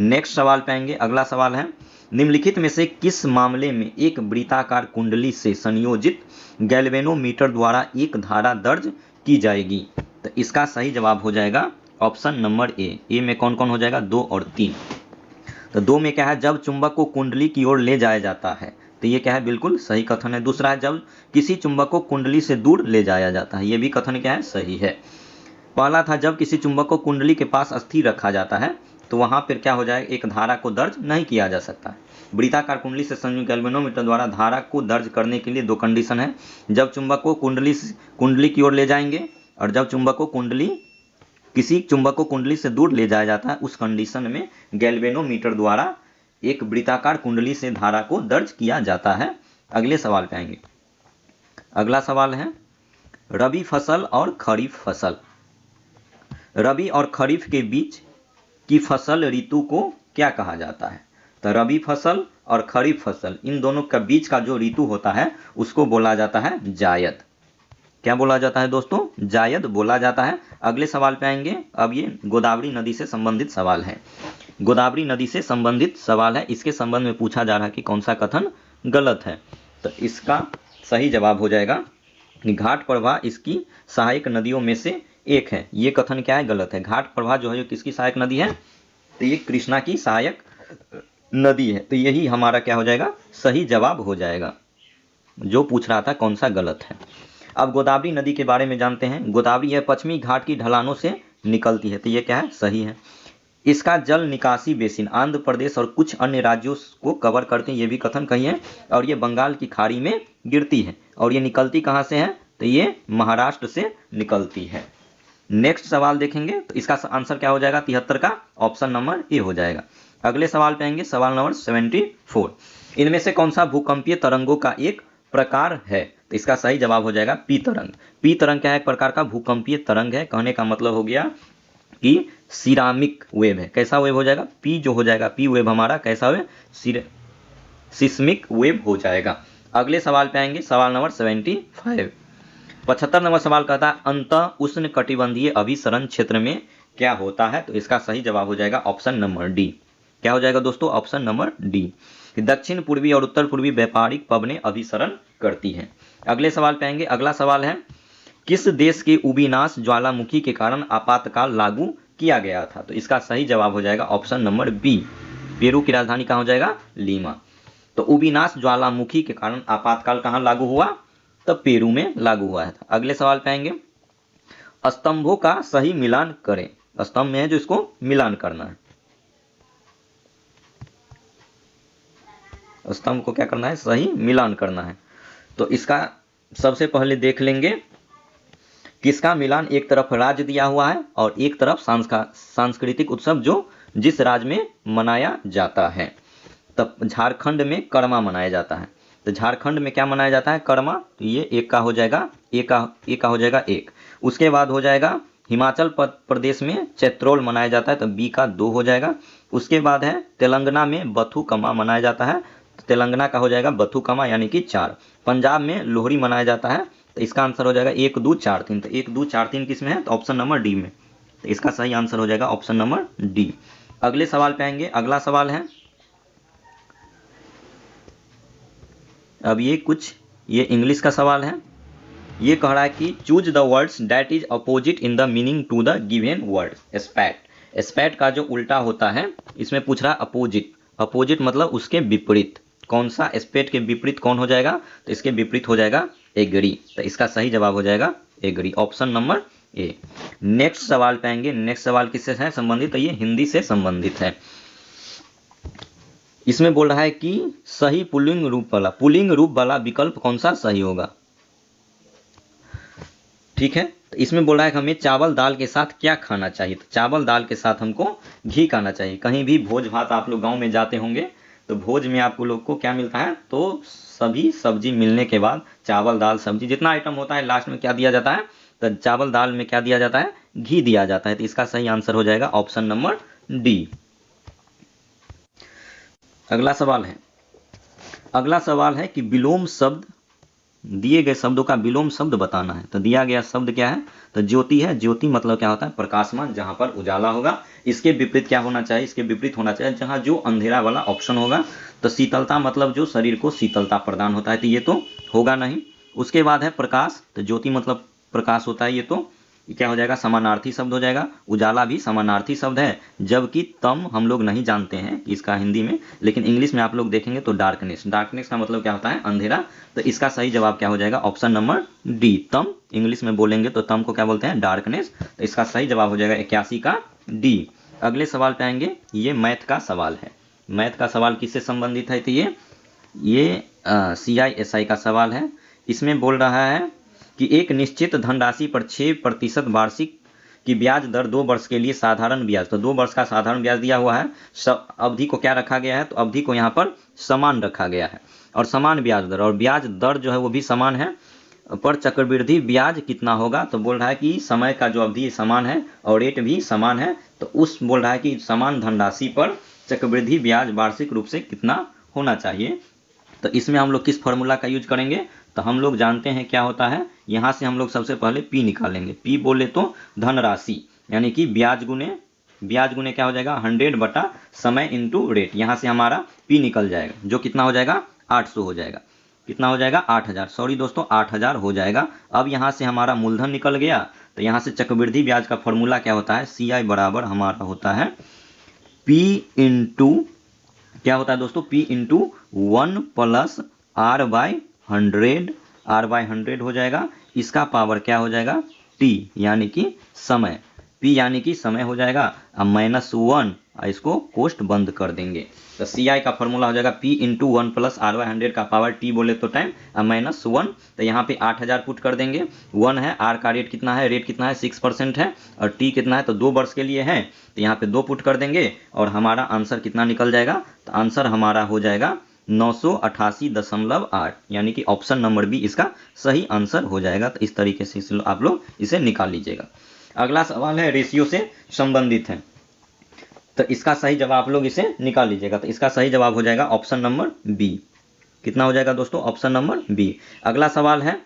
नेक्स्ट सवाल पे आएंगे। अगला सवाल है निम्नलिखित में से किस मामले में एक वृत्ताकार कुंडली से संयोजित गैल्वेनोमीटर द्वारा एक धारा दर्ज की जाएगी। तो इसका सही जवाब हो जाएगा ऑप्शन नंबर ए में कौन कौन हो जाएगा, 2 और 3। तो 2 में क्या है, जब चुंबक को कुंडली की ओर ले जाया जाता है। तो ये क्या है, बिल्कुल सही कथन है। दूसरा है जब किसी चुंबक को कुंडली से दूर ले जाया जाता है। ये भी कथन क्या है, सही है। पहला था जब किसी चुंबक को कुंडली के पास स्थिर रखा जाता है तो वहां पर क्या हो जाएगा, एक धारा को दर्ज नहीं किया जा सकता। वृत्ताकार कुंडली से संयुक्त गैल्वेनोमीटर द्वारा धारा को दर्ज करने के लिए 2 कंडीशन है, जब चुंबक को कुंडली की ओर ले जाएंगे और जब किसी चुंबक को कुंडली से दूर ले जाया जाता है, उस कंडीशन में गैल्वेनोमीटर द्वारा एक वृत्ताकार कुंडली से धारा को दर्ज किया जाता है। अगले सवाल पे आएंगे। अगला सवाल है रबी फसल और खरीफ फसल। रबी और खरीफ के बीच की फसल ऋतु को क्या कहा जाता है। तो रबी फसल और खरीफ फसल इन दोनों का बीच का जो ऋतु होता है उसको बोला जाता है जायद। क्या बोला जाता है दोस्तों, जायद बोला जाता है। अगले सवाल पे आएंगे। अब ये गोदावरी नदी से संबंधित सवाल है। गोदावरी नदी से संबंधित सवाल है। इसके संबंध में पूछा जा रहा है कि कौन सा कथन गलत है। तो इसका सही जवाब हो जाएगा कि घाट प्रवाह इसकी सहायक नदियों में से एक है। ये कथन क्या है, गलत है। घाट प्रवाह जो है किसकी सहायक नदी है, तो ये कृष्णा की सहायक नदी है। तो यही हमारा क्या हो जाएगा, सही जवाब हो जाएगा। जो पूछ रहा था कौन सा गलत है। अब गोदावरी नदी के बारे में जानते हैं। गोदावरी है पश्चिमी घाट की ढलानों से निकलती है। तो ये क्या है, सही है। इसका जल निकासी बेसिन आंध्र प्रदेश और कुछ अन्य राज्यों को कवर करते हैं। ये भी कथन कही है। और ये बंगाल की खाड़ी में गिरती है। और ये निकलती कहाँ से है, तो ये महाराष्ट्र से निकलती है। नेक्स्ट सवाल देखेंगे। तो इसका आंसर क्या हो जाएगा, 73 का ऑप्शन नंबर ए हो जाएगा। अगले सवाल पे आएंगे। सवाल नंबर 74। इनमें से कौन सा भूकंपीय तरंगों का एक प्रकार है। तो इसका सही जवाब हो जाएगा पी तरंग। पी तरंग क्या है, एक प्रकार का भूकंपीय तरंग है। कहने का मतलब हो गया कि सिरामिक वेव है। कैसा वेव हो जाएगा, पी जो हो जाएगा, पी वेव हमारा कैसा वेव, सिस्मिक वेव हो जाएगा। अगले सवाल पे आएंगे। सवाल नंबर 75। 75 नंबर सवाल कहता है अंतः उष्ण कटिबंधीय अभिसरण क्षेत्र में क्या होता है। तो इसका सही जवाब हो जाएगा ऑप्शन नंबर डी। क्या हो जाएगा दोस्तों, ऑप्शन नंबर डी। दक्षिण पूर्वी और उत्तर पूर्वी व्यापारिक पवनें अभिसरण करती हैं। अगले सवाल पे आएंगे। अगला सवाल है किस देश के उबीनास ज्वालामुखी के कारण आपातकाल लागू किया गया था। तो इसका सही जवाब हो जाएगा ऑप्शन नंबर बी। पेरू की राजधानी कहाँ हो जाएगा, लीमा। तो उबीनास ज्वालामुखी के कारण आपातकाल कहाँ लागू हुआ, तो पेरू में लागू हुआ था। अगले सवाल पे आएंगे। स्तंभों का सही मिलान करें। स्तंभ में है जो इसको मिलान करना है। स्तंभ को क्या करना है, सही मिलान करना है। तो इसका सबसे पहले देख लेंगे किसका मिलान। एक तरफ राज्य दिया हुआ है और एक तरफ सांस्कृतिक उत्सव जो जिस राज्य में मनाया जाता है। तब झारखंड में कर्मा मनाया जाता है। तो झारखंड में क्या मनाया जाता है, कर्मा। तो ये एक का हो जाएगा, एक का हो जाएगा एक। उसके बाद हो जाएगा हिमाचल प्रदेश में चैत्रोल मनाया जाता है। तो बी का 2 हो जाएगा। उसके बाद है तेलंगाना में बथुकम्मा मनाया जाता है। तो तेलंगाना का हो जाएगा बथुकम्मा यानी कि 4। पंजाब में लोहड़ी मनाया जाता है। तो इसका आंसर हो जाएगा 1 2 4 3। तो 1 2 4 3 किस में है, तो ऑप्शन नंबर डी में। तो इसका सही आंसर हो जाएगा ऑप्शन नंबर डी। अगले सवाल पे आएंगे। अगला सवाल है, अब ये इंग्लिश का सवाल है। ये कह रहा है कि choose the words that is opposite in the meaning to the given word. Spat. Spat का जो उल्टा होता है, इसमें पूछ रहा है अपोजिट। अपोजिट मतलब उसके विपरीत। कौन सा, स्पैट के विपरीत कौन हो जाएगा, तो इसके विपरीत हो जाएगा एग्री। तो इसका सही जवाब हो जाएगा agree, option number A. Next सवाल पे आएंगे। नेक्स्ट सवाल किससे है संबंधित, तो ये हिंदी से संबंधित है। इसमें बोल रहा है कि सही पुल्लिंग रूप वाला विकल्प कौन सा सही होगा। ठीक है, तो इसमें बोल रहा है कि हमें चावल दाल के साथ क्या खाना चाहिए। तो चावल दाल के साथ हमको घी खाना चाहिए। कहीं भी भोज भात आप लोग गांव में जाते होंगे तो भोज में आपको लोग को क्या मिलता है, तो सभी सब्जी मिलने के बाद चावल दाल सब्जी जितना आइटम होता है लास्ट में क्या दिया जाता है, तो चावल दाल में क्या दिया जाता है, घी दिया जाता है। तो इसका सही आंसर हो जाएगा ऑप्शन नंबर डी। अगला सवाल है कि विलोम शब्द, दिए गए शब्दों का विलोम शब्द बताना है। तो दिया गया शब्द क्या है, तो ज्योति है। ज्योति मतलब क्या होता है, प्रकाशमान, जहां पर उजाला होगा। इसके विपरीत क्या होना चाहिए, इसके विपरीत होना चाहिए जहां जो अंधेरा वाला ऑप्शन होगा। तो शीतलता मतलब जो शरीर को शीतलता प्रदान होता है, तो ये तो होगा नहीं। उसके बाद है प्रकाश, तो ज्योति मतलब प्रकाश होता है, ये तो क्या हो जाएगा, समानार्थी शब्द हो जाएगा। उजाला भी समानार्थी शब्द है, जबकि तम हम लोग नहीं जानते हैं इसका हिंदी में, लेकिन इंग्लिश में आप लोग देखेंगे तो डार्कनेस, डार्कनेस का मतलब क्या होता है, अंधेरा। तो इसका सही जवाब क्या हो जाएगा, ऑप्शन नंबर डी, तम। इंग्लिश में बोलेंगे तो तम को क्या बोलते हैं, डार्कनेस। तो इसका सही जवाब हो जाएगा 81 का डी। अगले सवाल पे आएंगे, ये मैथ का सवाल है। मैथ का सवाल किससे संबंधित है, तो ये CISI का सवाल है। इसमें बोल रहा है कि एक निश्चित धनराशि पर 6% वार्षिक की ब्याज दर 2 वर्ष के लिए साधारण ब्याज, तो 2 वर्ष का साधारण ब्याज दिया हुआ है। अवधि को क्या रखा गया है, तो अवधि को यहाँ पर समान रखा गया है, और समान ब्याज दर, और ब्याज दर जो है वो भी समान है, पर चक्रवृद्धि ब्याज कितना होगा। तो बोल रहा है कि समय का जो अवधि समान है और रेट भी समान है, तो उस बोल रहा है कि समान धनराशि पर चक्रवृद्धि ब्याज वार्षिक रूप से कितना होना चाहिए। तो इसमें हम लोग किस फॉर्मूला का यूज करेंगे, तो हम लोग जानते हैं क्या होता है, यहाँ से हम लोग सबसे पहले P निकालेंगे। P बोले तो धनराशि, यानी कि ब्याज गुने क्या हो जाएगा, 100 बटा समय इंटू रेट। यहाँ से हमारा P निकल जाएगा, जो कितना हो जाएगा, 800 हो जाएगा। कितना हो जाएगा, 8000, सॉरी दोस्तों 8000 हो जाएगा। अब यहाँ से हमारा मूलधन निकल गया, तो यहाँ से चक्रवृद्धि ब्याज का फॉर्मूला क्या होता है, CI बराबर हमारा होता है P इंटू क्या होता है दोस्तों, P into 1 plus R/100, R/100 हो जाएगा। इसका पावर क्या हो जाएगा, T यानी कि समय, P यानी कि समय हो जाएगा, अब -1, इसको कोष्ट बंद कर देंगे। तो CI का फॉर्मूला हो जाएगा P इंटू 1 प्लस R/100 का पावर T बोले तो टाइम, अब -1। तो यहाँ पे 8000 पुट कर देंगे। 1 है, R का रेट कितना है, रेट कितना है 6% है, और T कितना है, तो 2 वर्ष के लिए है, तो यहाँ पे 2 पुट कर देंगे, और हमारा आंसर कितना निकल जाएगा, तो आंसर हमारा हो जाएगा 988.8, यानी कि ऑप्शन नंबर बी इसका सही आंसर हो जाएगा। तो इस तरीके से आप लोग इसे निकाल लीजिएगा। अगला सवाल है रेशियो से संबंधित है, तो इसका सही जवाब आप लोग इसे निकाल लीजिएगा। तो इसका सही जवाब हो जाएगा ऑप्शन नंबर बी। कितना हो जाएगा दोस्तों, ऑप्शन नंबर बी। अगला सवाल है,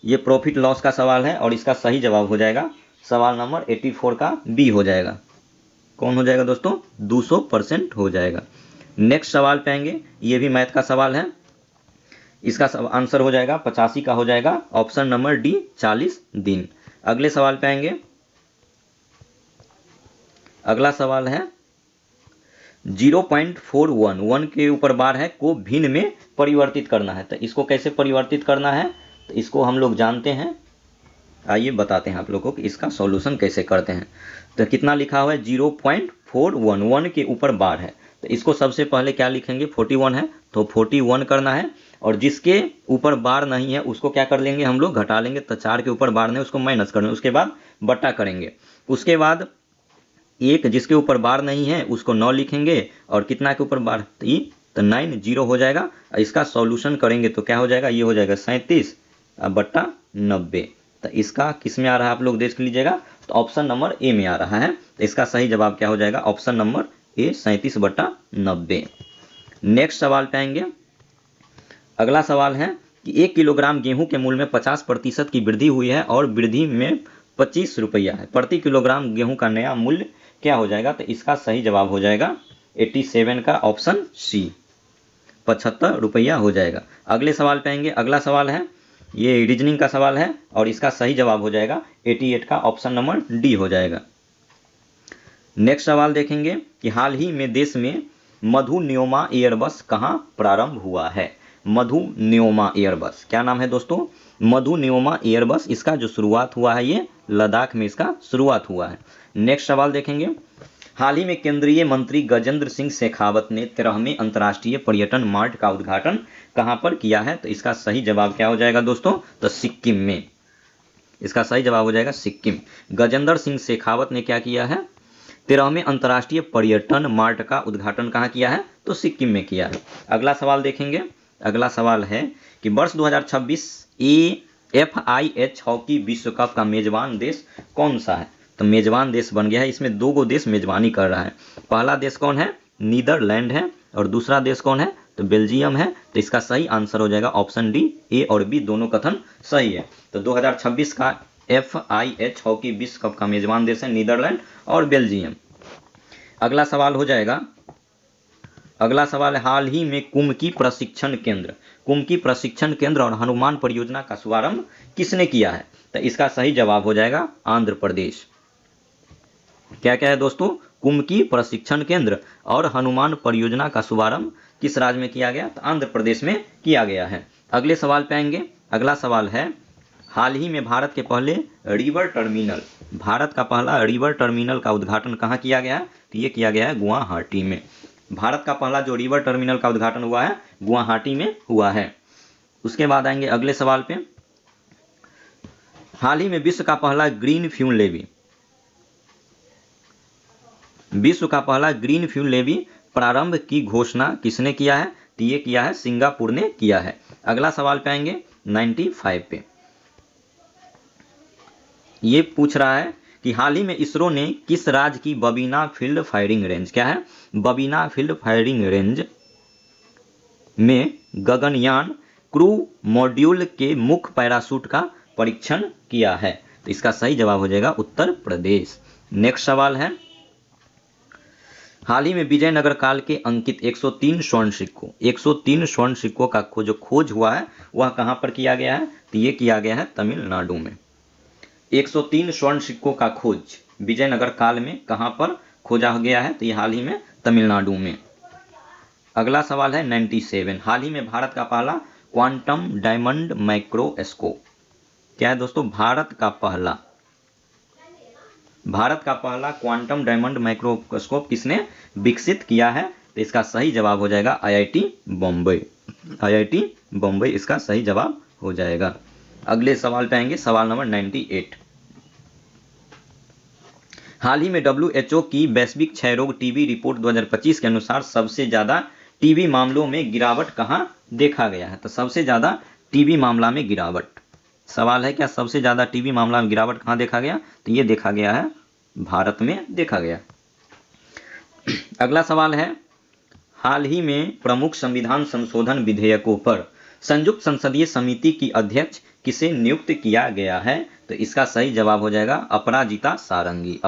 ये प्रॉफिट लॉस का सवाल है, और इसका सही जवाब हो जाएगा सवाल नंबर 84 का बी हो जाएगा। कौन हो जाएगा दोस्तों, 200% हो जाएगा। नेक्स्ट सवाल पे आएंगे, ये भी मैथ का सवाल है। इसका आंसर हो जाएगा 85 का हो जाएगा, ऑप्शन नंबर डी 40 दिन। अगले सवाल पे आएंगे, अगला सवाल है 0.41 1 के ऊपर बार है को भिन्न में परिवर्तित करना है। तो इसको कैसे परिवर्तित करना है, तो इसको हम लोग जानते हैं। आइए बताते हैं आप लोगों को कि इसका सॉल्यूशन कैसे करते हैं। तो कितना लिखा हुआ है, 0.41 1 के ऊपर बार है, तो इसको सबसे पहले क्या लिखेंगे, 41 है तो 41 करना है, और जिसके ऊपर बार नहीं है उसको क्या कर लेंगे, हम लोग घटा लेंगे। तो 4 के ऊपर बार नहीं, उसको माइनस करेंगे, उसके बाद बट्टा करेंगे। उसके बाद एक जिसके ऊपर बार नहीं है उसको 9 लिखेंगे, और कितना के ऊपर बार, तो 9 0 हो जाएगा। इसका सॉल्यूशन करेंगे तो क्या हो जाएगा, ये हो जाएगा 37 बट्टा 90। तो इसका किस में आ रहा है आप लोग देख लीजिएगा, तो ऑप्शन नंबर ए में आ रहा है। तो इसका सही जवाब क्या हो जाएगा, ऑप्शन नंबर ए 37 बट्टा 90। नेक्स्ट सवाल पे आएंगे। अगला सवाल है कि 1 किलोग्राम गेहूं के मूल्य में 50% की वृद्धि हुई है, और वृद्धि में 25 रुपया है। प्रति किलोग्राम गेहूं का नया मूल्य क्या हो जाएगा, तो इसका सही जवाब हो जाएगा 87 का ऑप्शन सी, 75 रुपया हो जाएगा। अगले सवाल पे आएंगे। अगला सवाल है, ये रीजनिंग का सवाल है, और इसका सही जवाब हो जाएगा 88 का ऑप्शन नंबर डी हो जाएगा। नेक्स्ट सवाल देखेंगे कि हाल ही में देश में मधु न्योमा एयरबस कहाँ प्रारंभ हुआ है। मधु न्योमा एयरबस, क्या नाम है दोस्तों, मधु न्योमा एयरबस। इसका जो शुरुआत हुआ है ये लद्दाख में इसका शुरुआत हुआ है। नेक्स्ट सवाल देखेंगे, हाल ही में केंद्रीय मंत्री गजेंद्र सिंह शेखावत ने 13वें अंतर्राष्ट्रीय पर्यटन मार्ट का उद्घाटन कहां पर किया है। तो इसका सही जवाब क्या हो जाएगा दोस्तों, तो सिक्किम में। इसका सही जवाब हो जाएगा सिक्किम। गजेंद्र सिंह शेखावत ने क्या किया है? 13वें अंतर्राष्ट्रीय पर्यटन मार्ट का उद्घाटन कहाँ किया है? तो सिक्किम में किया है। अगला सवाल देखेंगे। अगला सवाल है कि वर्ष 2026 AFIH हॉकी विश्व कप का मेजबान देश कौन सा है? तो मेजबान देश बन गया है, इसमें 2 देश मेजबानी कर रहा है। पहला देश कौन है? नीदरलैंड है, और दूसरा देश कौन है? तो बेल्जियम है। तो इसका सही आंसर हो जाएगा ऑप्शन डी, ए और बी दोनों कथन सही है। तो 2026 का FIH हॉकी विश्व कप का मेजबान देश है नीदरलैंड और बेल्जियम। अगला सवाल हो जाएगा, अगला सवाल है हाल ही में कुम्की प्रशिक्षण केंद्र और हनुमान परियोजना का शुभारंभ किसने किया है? तो इसका सही जवाब हो जाएगा आंध्र प्रदेश। क्या क्या है दोस्तों? कुम्की प्रशिक्षण केंद्र और हनुमान परियोजना का शुभारंभ किस राज्य में किया गया? तो आंध्र प्रदेश में किया गया है। अगले सवाल पे आएंगे। अगला सवाल है हाल ही में भारत का पहला रिवर टर्मिनल का उद्घाटन कहाँ किया गया है? तो ये किया गया है गुवाहाटी में। भारत का पहला जो रिवर टर्मिनल का उद्घाटन हुआ है गुवाहाटी में हुआ है। उसके बाद आएंगे अगले सवाल पे। हाल ही में विश्व का पहला ग्रीन फ्यूल लेवी प्रारंभ की घोषणा किसने किया है? तो ये किया है सिंगापुर ने किया है। अगला सवाल पे आएंगे 95 पे। ये पूछ रहा है कि हाल ही में इसरो ने किस राज्य की बबीना फील्ड फायरिंग रेंज, क्या है? बबीना फील्ड फायरिंग रेंज में गगनयान क्रू मॉड्यूल के मुख्य पैराशूट का परीक्षण किया है? तो इसका सही जवाब हो जाएगा उत्तर प्रदेश। नेक्स्ट सवाल है हाल ही में विजयनगर काल के अंकित 103 स्वर्ण सिक्कों का जो खोज हुआ है वह कहां पर किया गया है? तो ये किया गया है तमिलनाडु में। 103 स्वर्ण सिक्कों का खोज विजयनगर काल में कहां पर खोजा गया है? तो ये हाल ही में तमिलनाडु में। अगला सवाल है 97। हाल ही में भारत का पहला क्वांटम डायमंड माइक्रोस्कोप, क्या है दोस्तों? भारत का पहला क्वांटम डायमंड माइक्रोस्कोप किसने विकसित किया है? तो इसका सही जवाब हो जाएगा IIT बॉम्बे इसका सही जवाब हो जाएगा। अगले सवाल पे आएंगे, सवाल नंबर 98। हाल ही में WHO की वैश्विक क्षय रोग टीबी रिपोर्ट 2025 के अनुसार सबसे ज्यादा टीबी मामलों में गिरावट कहां देखा गया है? तो सबसे ज्यादा टीबी मामला में गिरावट, सवाल है क्या सबसे ज्यादा टीबी मामला में गिरावट कहां देखा गया? तो ये देखा गया है भारत में देखा गया। अगला सवाल है हाल ही में प्रमुख संविधान संशोधन विधेयकों पर संयुक्त संसदीय समिति की अध्यक्ष किसे नियुक्त किया गया है? तो इसका सही जवाब हो जाएगा अपराजिता सारंगी।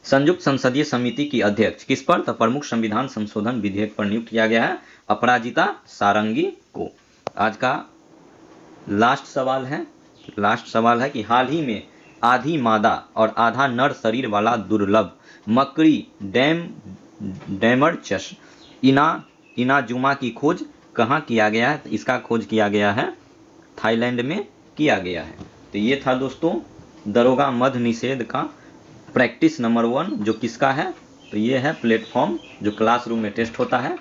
संयुक्त संसदीय समिति की अध्यक्ष किस पर? तो प्रमुख संविधान संशोधन विधेयक पर नियुक्त किया गया है अपराजिता सारंगी को। आज का लास्ट सवाल है कि हाल ही में आधी मादा और आधा नर शरीर वाला दुर्लभ मकड़ी डैमरचस इनाजुमा की खोज कहाँ किया गया है? तो इसका खोज किया गया है थाईलैंड में किया गया है। तो ये था दोस्तों दरोगा मद्य निषेध का प्रैक्टिस नंबर 1 जो किसका है? तो ये है प्लेटफॉर्म जो क्लासरूम में टेस्ट होता है